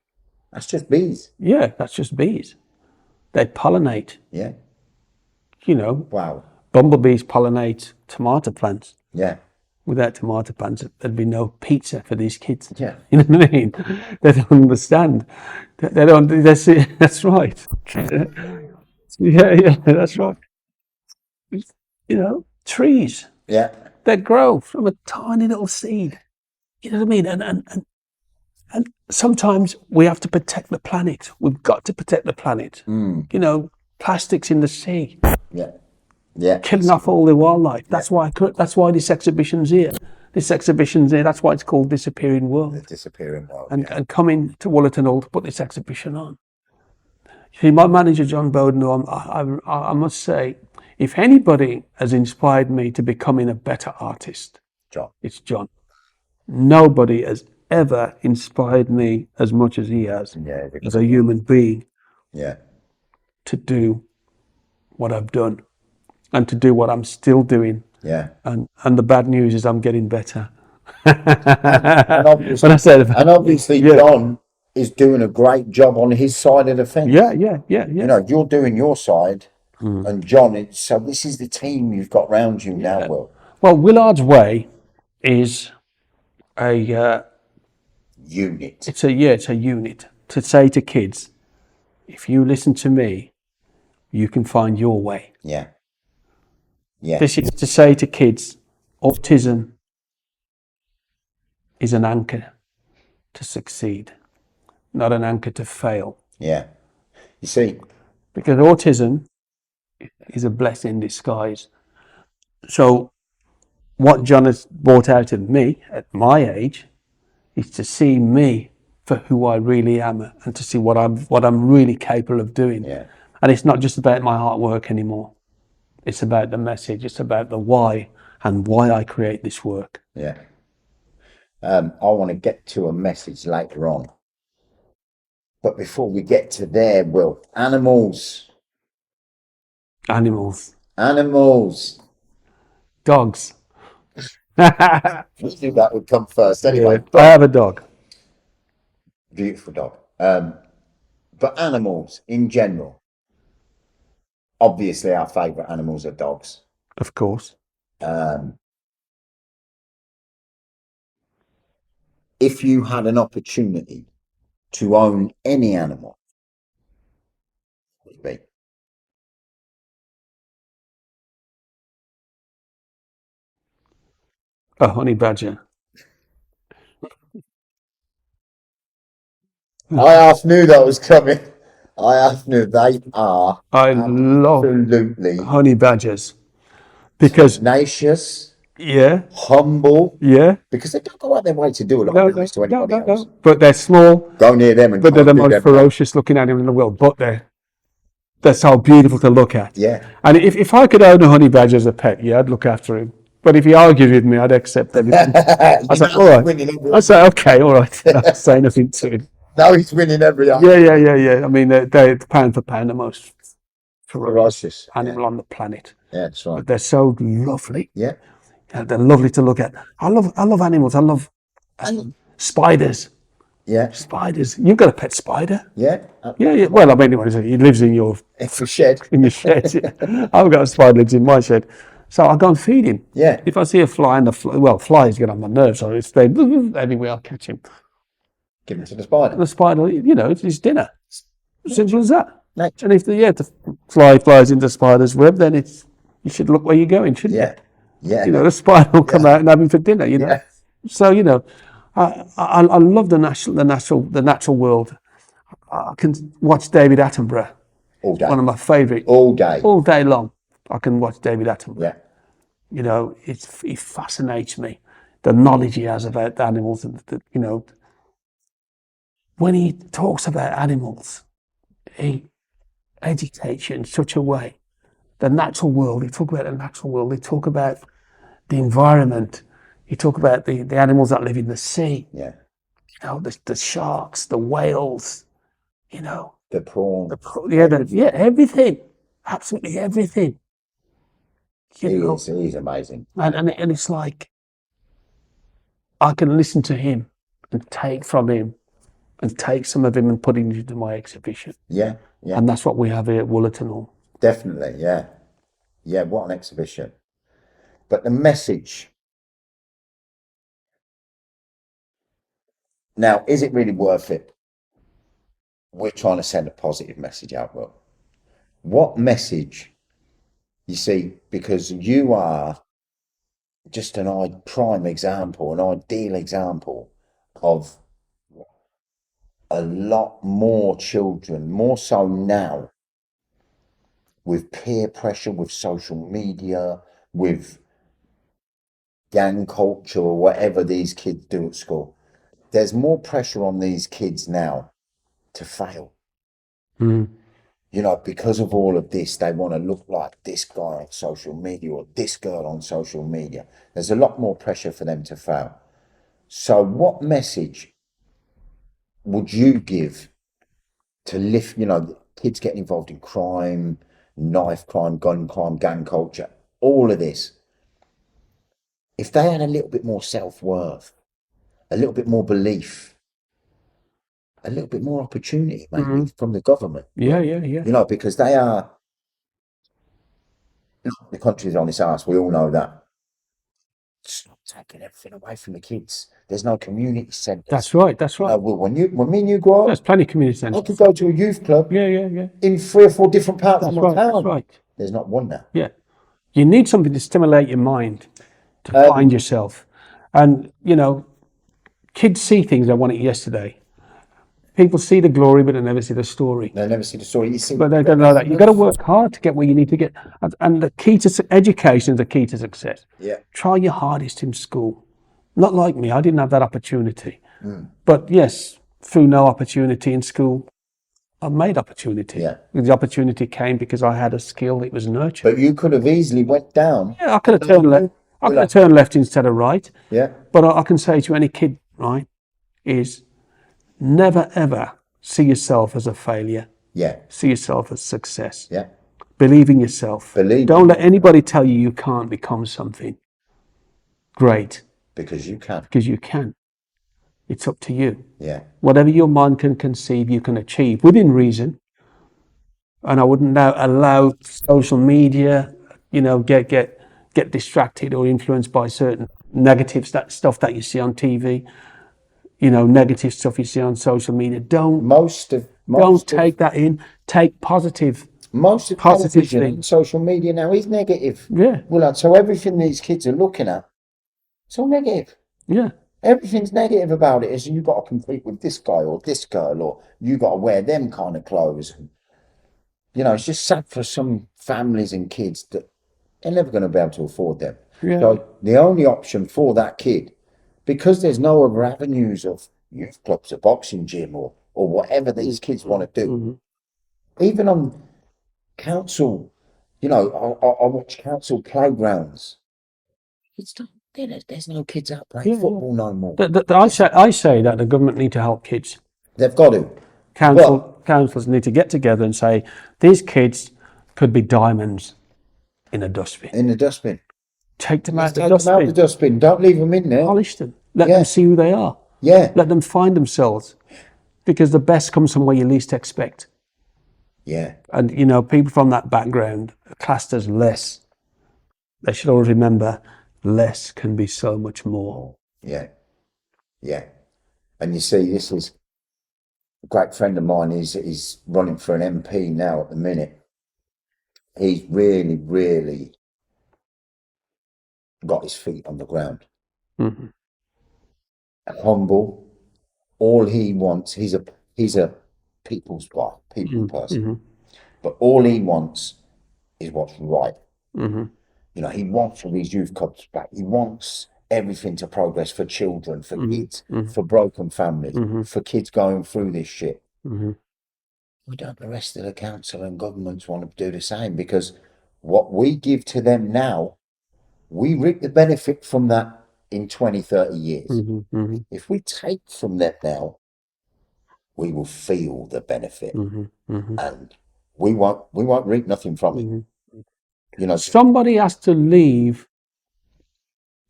S1: That's just bees.
S2: Yeah, that's just bees. They pollinate.
S1: Yeah.
S2: You know.
S1: Wow.
S2: Bumblebees pollinate tomato plants.
S1: Yeah.
S2: Without tomato plants, there'd be no pizza for these kids.
S1: Yeah.
S2: You know what I mean? They don't understand. They don't. That's right. Yeah, that's right. You know, trees.
S1: Yeah.
S2: They grow from a tiny little seed. You know what I mean? And sometimes we have to protect the planet. We've got to protect the planet. You know, plastics in the sea.
S1: Yeah. Yeah.
S2: Killing off all the wildlife. That's why this exhibition's here. That's why it's called Disappearing World.
S1: The Disappearing World.
S2: And coming to Wollerton Hall to put this exhibition on. See, my manager, John Bowden, who I must say, if anybody has inspired me to becoming a better artist, it's John. Nobody has ever inspired me as much as he has, as a human being, to do what I've done and to do what I'm still doing.
S1: Yeah.
S2: And the bad news is I'm getting better.
S1: and obviously John is doing a great job on his side of the fence.
S2: Yeah.
S1: You know, you're doing your side, and John. So this is the team you've got round you now, Will.
S2: Well, Willard's Way is a
S1: unit.
S2: It's a unit to say to kids, if you listen to me, you can find your way.
S1: Yeah. Yeah.
S2: This is to say to kids, autism is an anchor to succeed, not an anchor to fail.
S1: Yeah. You see,
S2: because autism is a blessing in disguise. So what John has brought out of me at my age is to see me for who I really am and to see what I'm really capable of doing.
S1: Yeah.
S2: And it's not just about my artwork anymore. It's about the message. It's about the why and why I create this work.
S1: Yeah. I want to get to a message later on. But before we get to there, Will, animals.
S2: Animals. Dogs.
S1: I knew that would come first. Anyway,
S2: I have a dog.
S1: Beautiful dog. But animals in general. Obviously, our favourite animals are dogs.
S2: Of course.
S1: If you had an opportunity to own any animal, what would it be?
S2: A honey badger.
S1: I half knew that was coming. I half knew they are.
S2: I love honey badgers because
S1: tenacious,
S2: humble,
S1: because they don't go out their way to do a lot of things to anybody else.
S2: But they're small.
S1: Go near them,
S2: but they're the most ferocious looking animal in the world. But they're so beautiful to look at.
S1: Yeah.
S2: And if I could own a honey badger as a pet, I'd look after him. But if he argued with me, I'd accept everything. I said, all right. I said, okay, all right. I'll say nothing to him.
S1: Now he's winning every argument.
S2: Yeah. I mean, they're pound for pound the most
S1: ferocious
S2: animal on the planet.
S1: Yeah, that's right.
S2: But they're so lovely.
S1: Yeah.
S2: They're lovely to look at. I love animals. I love spiders.
S1: Yeah.
S2: Spiders. You've got a pet spider.
S1: Yeah.
S2: Yeah. Well, I mean, he lives in your
S1: shed.
S2: In your shed. Yeah. I've got a spider lives in my shed. So I go and feed him.
S1: Yeah.
S2: If I see a fly flies get on my nerves, so if they anyway, I'll catch him.
S1: Give him to the spider.
S2: The spider, it's his dinner. Simple as that.
S1: Nature.
S2: And if the fly flies into the spider's web, then you should look where you're going, shouldn't you?
S1: Yeah.
S2: The spider will come out and have him for dinner.
S1: Yeah.
S2: So I love the natural world. I can watch David Attenborough.
S1: All day.
S2: One of my favourite.
S1: All day
S2: long. I can watch David Attenborough.
S1: Yeah.
S2: He fascinates me. The knowledge he has about animals, and when he talks about animals, he educates you in such a way. The natural world. He talk about the natural world. They talk about the environment. You talk about the animals that live in the sea.
S1: Yeah.
S2: The sharks, the whales.
S1: The prawn.
S2: Everything. Absolutely everything.
S1: He's amazing.
S2: And it's like I can listen to him and take from him and take some of him and put it into my exhibition.
S1: Yeah.
S2: And that's what we have here at Woolerton Hall.
S1: Definitely, yeah. Yeah, what an exhibition. But the message. Now, is it really worth it? We're trying to send a positive message out, Will. What message, you see, because you are just an prime example, an ideal example of a lot more children, more so now, with peer pressure, with social media, with gang culture or whatever these kids do at school. There's more pressure on these kids now to fail. Because of all of this, they want to look like this guy on social media or this girl on social media. There's a lot more pressure for them to fail. So what message would you give to lift, kids getting involved in crime, knife crime, gun crime, gang culture, all of this? If they had a little bit more self-worth, a little bit more belief, a little bit more opportunity, maybe, from the government.
S2: Yeah.
S1: Because they are, the country's on its arse, we all know that. Stop taking everything away from the kids. There's no community centres.
S2: That's right.
S1: When me and you grow up,
S2: there's plenty of community centres.
S1: I could go to a youth club.
S2: Yeah.
S1: In 3 or 4 different parts of my town.
S2: That's right.
S1: There's not one now.
S2: Yeah. You need something to stimulate your mind, to find yourself. And, kids see things they wanted yesterday. People see the glory, but they never see the story.
S1: They never see the story.
S2: But they don't know that. You've got to work hard to get where you need to get. And the key to education is the key to success.
S1: Yeah.
S2: Try your hardest in school. Not like me. I didn't have that opportunity. But yes, through no opportunity in school, I made opportunity.
S1: Yeah.
S2: The opportunity came because I had a skill that was nurtured.
S1: But you could have easily went down.
S2: Yeah, I could have turned left. I could have turned left instead of right.
S1: Yeah.
S2: But I can say to any kid, right, is never ever see yourself as a failure.
S1: Yeah.
S2: See yourself as success.
S1: Yeah.
S2: Believe in yourself. Don't let anybody tell you can't become something great.
S1: Because you can.
S2: Because you can. It's up to you.
S1: Yeah.
S2: Whatever your mind can conceive, you can achieve within reason. And I wouldn't now allow social media, get distracted or influenced by certain negative stuff that you see on TV. Negative stuff you see on social media. Don't take that in. Take positive.
S1: Most of television and social media now is negative.
S2: Yeah.
S1: Well, so everything these kids are looking at, it's all negative.
S2: Yeah.
S1: Everything's negative about it. Is you've got to compete with this guy or this girl, or you got to wear them kind of clothes. It's just sad for some families and kids that they're never going to be able to afford them.
S2: Yeah.
S1: So the only option for that kid, because there's no other avenues of youth clubs, a boxing gym, or whatever these kids want to do, even on council, I watch council playgrounds. There's no kids out playing football no more.
S2: I say that the government need to help kids.
S1: They've got to.
S2: Councils need to get together and say, these kids, could be diamonds in a dustbin.
S1: In the dustbin.
S2: Take them out
S1: Take
S2: the
S1: them out the
S2: dustbin.
S1: dustbin. Don't leave them in there.
S2: Polish them. Let
S1: Yeah.
S2: them see who they are.
S1: Yeah.
S2: Let them find themselves. Because the best comes from where you least expect.
S1: Yeah.
S2: And, you know, people from that background are classed as less. They should always remember less can be so much more.
S1: Yeah. Yeah. And you see, this is a great friend of mine. He's running for an MP now at the minute. He's really, really got his feet on the ground.
S2: Mm-hmm.
S1: Humble. All he wants, he's a people's guy, people person.
S2: Mm-hmm.
S1: But all he wants is what's right.
S2: Mm-hmm.
S1: You know, he wants for these youth clubs back. He wants everything to progress for children, for kids, for broken families, for kids going through this shit. Why don't the rest of the council and governments want to do the same? Because what we give to them now, we reap the benefit from that in 20, 30 years. If we take from them now, we will feel the benefit, and we won't reap nothing from it. You know,
S2: somebody has to leave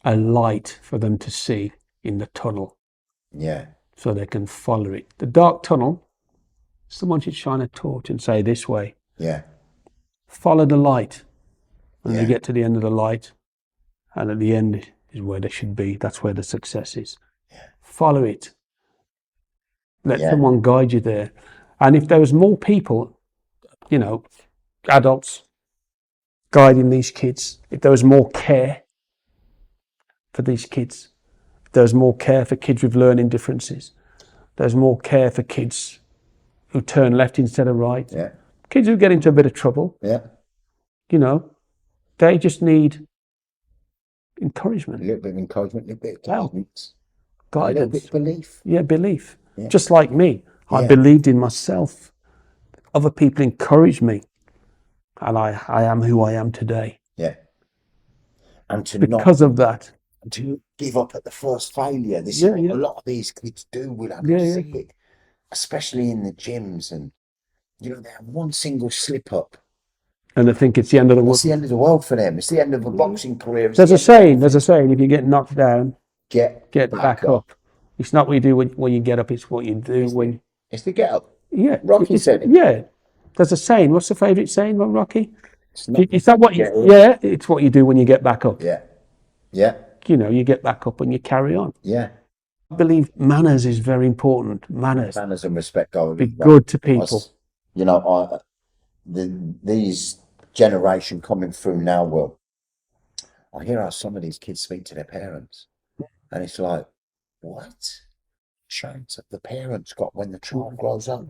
S2: a light for them to see in the tunnel.
S1: Yeah.
S2: So they can follow it. The dark tunnel, someone should shine a torch and say this way.
S1: Yeah.
S2: Follow the light. And they get to the end of the light. And at the end is where they should be. That's where the success is.
S1: Yeah.
S2: Follow it. Let someone guide you there. And if there was more people, you know, adults guiding these kids, if there was more care for these kids, if there was more care for kids with learning differences, there's more care for kids who turn left instead of right, kids who get into a bit of trouble, you know, they just need encouragement.
S1: A little bit of encouragement, a little bit of guidance.
S2: A little bit
S1: of belief.
S2: Yeah, belief. Yeah. Just like me. I believed in myself. Other people encouraged me. And I am who I am today.
S1: Yeah. And
S2: because of that.
S1: To give up at the first failure. This is what a lot of these kids do. See it, especially in the gyms. And, you know, they have one single slip up.
S2: And I think it's the end of the world.
S1: It's the end of the world for them. It's the end of a boxing career.
S2: There's a saying, if you get knocked down,
S1: get
S2: back up. It's not what you do when you get up, it's what you do when...
S1: It's the get up.
S2: Yeah.
S1: Rocky said it.
S2: Yeah. There's a saying. What's the favourite saying about Rocky? It's what you do when you get back up.
S1: Yeah. Yeah.
S2: You know, you get back up and you carry on.
S1: Yeah.
S2: I believe manners is very important. Manners
S1: and respect.
S2: Be good to people.
S1: You know, these generation coming through now, Will, I hear how some of these kids speak to their parents. And it's like, what chance have the parents got when the child grows up?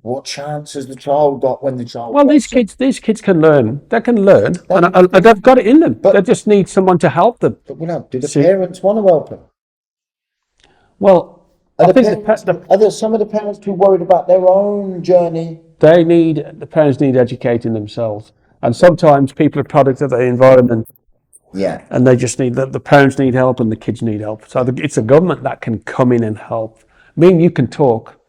S1: What chance has the child got when the child
S2: grows up? These kids can learn. They can learn. And they've got it in them. But they just need someone to help them.
S1: But do the parents want to help them?
S2: Well,
S1: are there some of the parents too worried about their own journey?
S2: The parents need educating themselves. And sometimes people are products of their environment.
S1: Yeah.
S2: And they just need, the parents need help and the kids need help. So it's a government that can come in and help. Me and you can talk.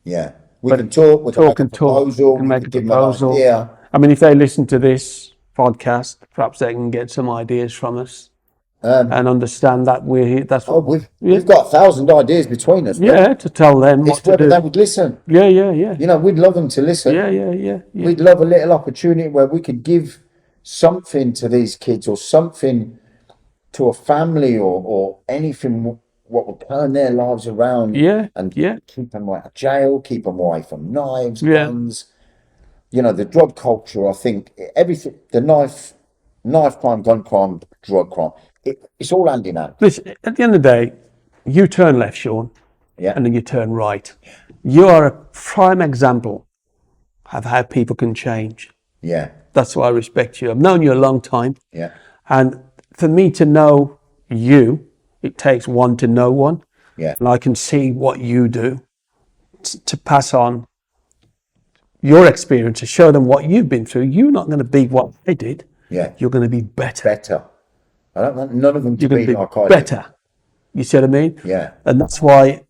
S1: Yeah. We can talk. We can make a proposal.
S2: We can make a proposal. I mean, if they listen to this podcast, perhaps they can get some ideas from us. And understand that we've
S1: got 1,000 ideas between us.
S2: Yeah, to tell them what to do.
S1: It's whether they would listen.
S2: Yeah.
S1: You know, we'd love them to listen.
S2: Yeah.
S1: We'd love a little opportunity where we could give something to these kids or something to a family or anything what will turn their lives around. And keep them out of jail, keep them away from knives, guns. You know, the drug culture, I think, everything, the knife crime, gun crime, drug crime, it's all hand in hand.
S2: Listen, at the end of the day, you turn left, Sean, and then you turn right. You are a prime example of how people can change.
S1: Yeah.
S2: That's why I respect you. I've known you a long time.
S1: Yeah.
S2: And for me to know you, it takes one to know one.
S1: Yeah.
S2: And I can see what you do to pass on your experience, to show them what you've been through. You're not going to be what I did.
S1: Yeah.
S2: You're going to be better.
S1: I don't want none of them to
S2: be
S1: like I did.
S2: Better. You see what I mean?
S1: Yeah.
S2: And that's why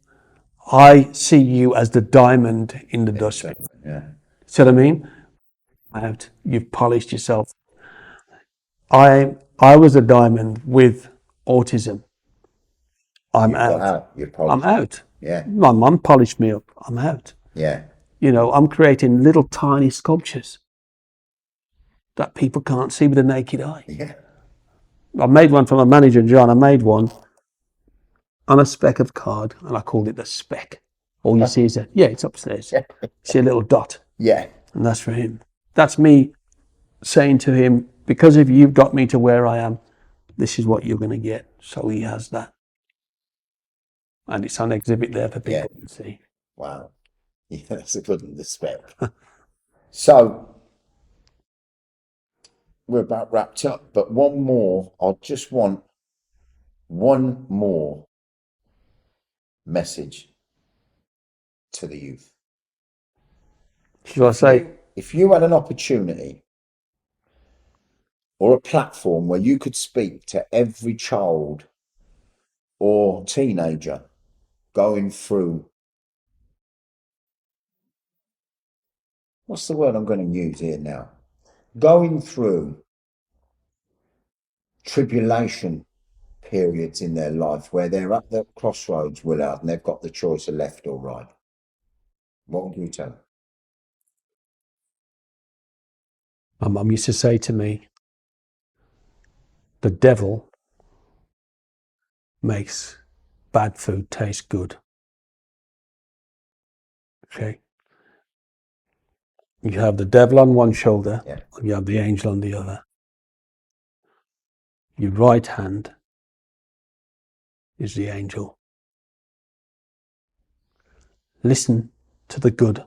S2: I see you as the diamond in the dustbin.
S1: Yeah.
S2: See what I mean? out. You've polished yourself. I was a diamond with autism. I'm
S1: You got
S2: out.
S1: out. You're
S2: I'm
S1: polished.
S2: out.
S1: Yeah.
S2: My mum polished me up. I'm out.
S1: Yeah.
S2: You know, I'm creating little tiny sculptures that people can't see with the naked eye.
S1: Yeah.
S2: I made one for my manager, John. I made one on a speck of card, and I called it the speck. All you see is it's upstairs. You see a little dot,
S1: Yeah.
S2: and that's for him. That's me saying to him, because if you've got me to where I am, this is what you're going to get. So he has that. And it's on exhibit there for people to see.
S1: Wow. Yeah, that's a good one, the spec. So, we're about wrapped up, but one more. I just want one more message to the youth.
S2: Shall I say?
S1: If you had an opportunity or a platform where you could speak to every child or teenager going through, what's the word I'm going to use here now? Going through tribulation periods in their life where they're at the crossroads, Willard, and they've got the choice of left or right. What would you tell them?
S2: My mum used to say to me, the devil makes bad food taste good. Okay? You have the devil on one shoulder, and you have the angel on the other. Your right hand is the angel. Listen to the good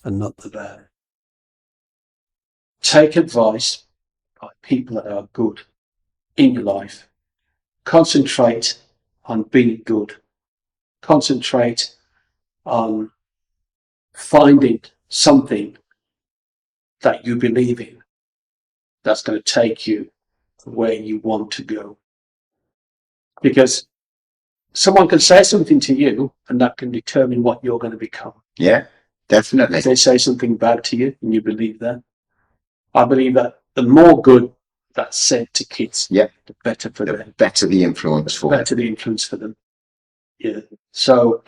S2: and not the bad. Take advice by people that are good in your life. Concentrate on being good. Concentrate on finding something that you believe in that's going to take you where you want to go. Because someone can say something to you and that can determine what you're going to become.
S1: Yeah, definitely.
S2: If they say something bad to you and you believe that, I believe that the more good that's said to kids, the better for them.
S1: The better the influence for them.
S2: Better the influence for them. Yeah. So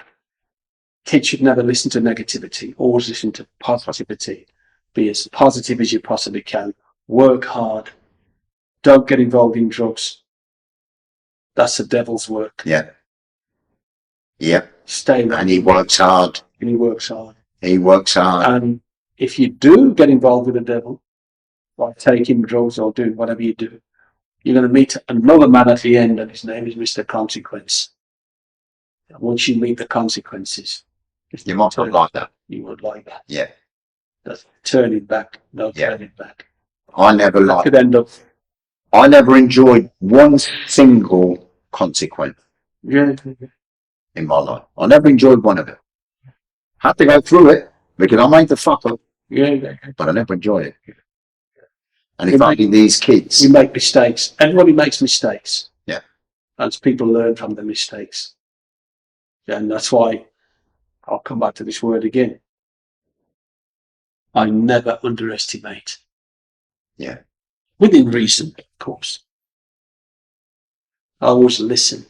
S2: kids should never listen to negativity. Always listen to positivity. Be as positive as you possibly can. Work hard. Don't get involved in drugs. That's the devil's work.
S1: Yeah. Yeah.
S2: Stay away.
S1: And he works hard.
S2: And he works hard.
S1: He works hard.
S2: And if you do get involved with the devil, by taking drugs or doing whatever you do, you're going to meet another man at the end, and his name is Mr. Consequence. And once you meet the consequences,
S1: you might not like that.
S2: You won't like that.
S1: Yeah.
S2: That's turning back. No turning back.
S1: I never liked.
S2: Could end up.
S1: I never enjoyed one single consequence.
S2: Yeah.
S1: In my life, I never enjoyed one of it. Had to go through it because I made the fuck up.
S2: Yeah.
S1: But I never enjoyed it. And if only these kids.
S2: We make mistakes. Everybody makes mistakes.
S1: Yeah.
S2: And people learn from the mistakes. And that's why I'll come back to this word again. I never underestimate.
S1: Yeah.
S2: Within reason, of course. I always listen.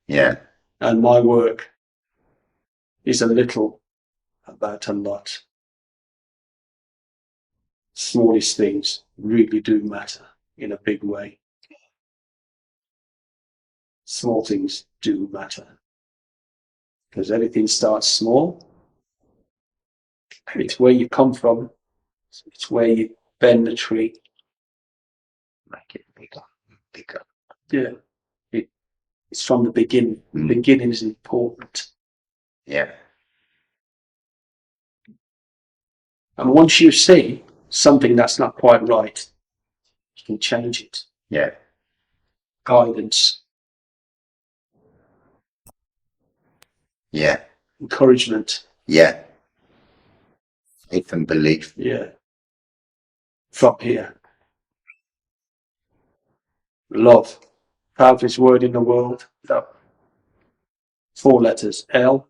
S1: Yeah.
S2: And my work is a little about a lot. Smallest things really do matter in a big way. Small things do matter. Because everything starts small. It's where you come from. It's where you bend the tree.
S1: Make it bigger. Bigger.
S2: Yeah. It's from the beginning. The beginning is important.
S1: Yeah.
S2: And once you see something that's not quite right, you can change it.
S1: Yeah.
S2: Guidance.
S1: Yeah.
S2: Encouragement.
S1: Yeah. Faith and belief.
S2: Yeah. From here. Love. Proudest word in the world. Love. 4 letters. L-O-V-E.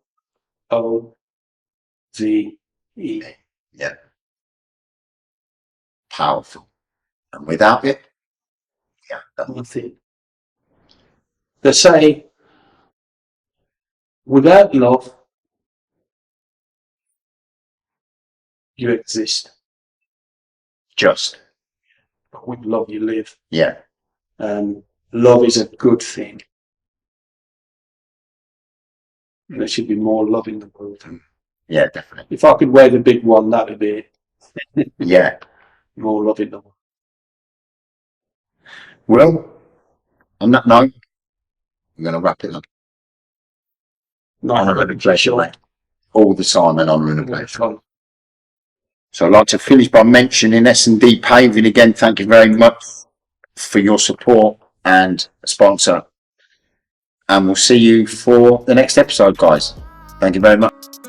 S1: Yeah. Powerful. And without it, yeah,
S2: Nothing. They say, without love, you exist.
S1: just,
S2: But with love, you live.
S1: yeah,
S2: Love is a good thing. There should be more love in the world.
S1: yeah, definitely.
S2: If I could wear the big one, that would be it.
S1: Yeah.
S2: More love in the world.
S1: Well, on that note, I'm going to wrap it up. Honour and a pleasure, mate. All the time an honour and a pleasure. So I'd like to finish by mentioning S&D Paving again. Thank you very much for your support and sponsor. And we'll see you for the next episode, guys. Thank you very much.